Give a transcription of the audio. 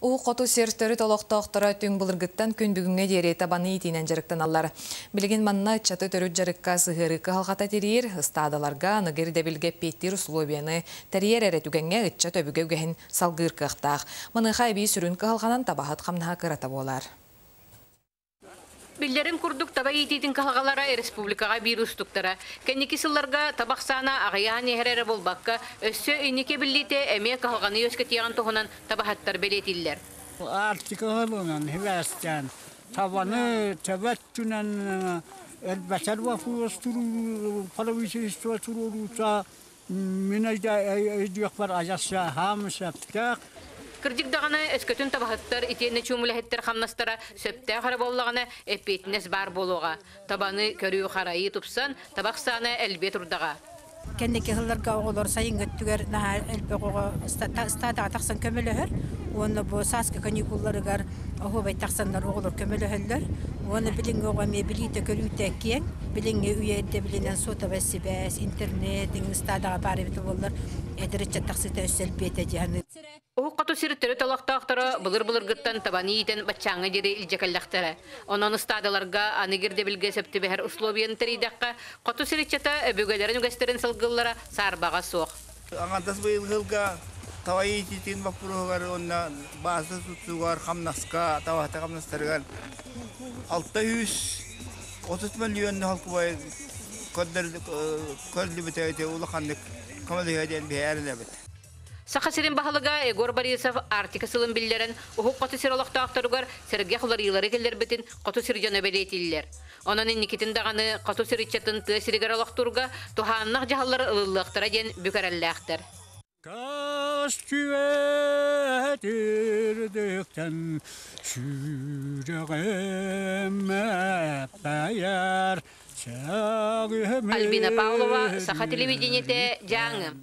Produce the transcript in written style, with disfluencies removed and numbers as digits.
У қоту серстері толықтақтыра түң бұлыргыттан күн бүгінге дере табаны итінен жарықтан алар. Білген манна чаты төрі жарыққа сығырықы халқата терейір, ұстадаларға нығыр дәбілге петтер условияны тәрер әрі түгенге ұтча төбіге үгіхін салғыр қықтақ. Мұныға әбей сүрін қығалғанан табағат қамнаға қырата болар. Биллерин курдук таба ититин калгалара республикага вирустуктара. Кенники сылларга табаксана агаян ehерere болбакка өссө инеке биллите эме калганы өскө тияган тохунан табахаттар белетиллер. Артикалынан хевастан табаны табаттунан البشر وفوسترو فلويسيستو تروروتا من يخبر أجاسا هامسابتك Кырдик даганы эскөтүн табахаттар итене чумулахеттер хамнастара сөптэ хара боллагана эппетнес бар болуга. Табаны көрүү харайы тупсан табаксаны элбет урдага. Кеннеке хылларга оголор сайын көттүгөр на элбегого стада таксан көмөлөһөр. Оны бу саска каникулларыгар ахобай таксандар оголор көмөлөһөллөр. Оны билингого мебилите көрүүтэ киен, билинге үйөдө билинен сота бесибес интернет, стадага бары бит боллар. Эдерече таксыта өсөлбете жаны. Оққату сирттері толақтақтары бұлыр-бұлыргыттан табаны етен батчаңы деді илжекаллақтары. Онын стадаларға анығырде білге сөпті бәр условиян тәрейдаққа қату сиртчата бөгелерін үгестерін сылғыллара сарбаға соқ. Аңатас бұйылғылға тавайы ететін бақпұрығар онына басы сұтсуғар қамнасқа, тавахта қамнастарығар 630 миллион халқы бай көрді бітәйті ұлы қандық көмілі әден бәрі біт. Сақасырын бағылыға Егор Борисов артикасылын білдерін ұхық қоты сиралақты ақтарығар сәрге қылар елары келер бітін қоты сиржаны бәлетілдер. Оның никетін дағаны қоты сирчатын тұя сиргер алақтыруға тұханнақ жағалар ұлылықтыра ден бүкәрәлі ақтар. Кас күйетірдіктен сүрігіме бәйер Альбина Павлова, Саха телевидениеті жаңы.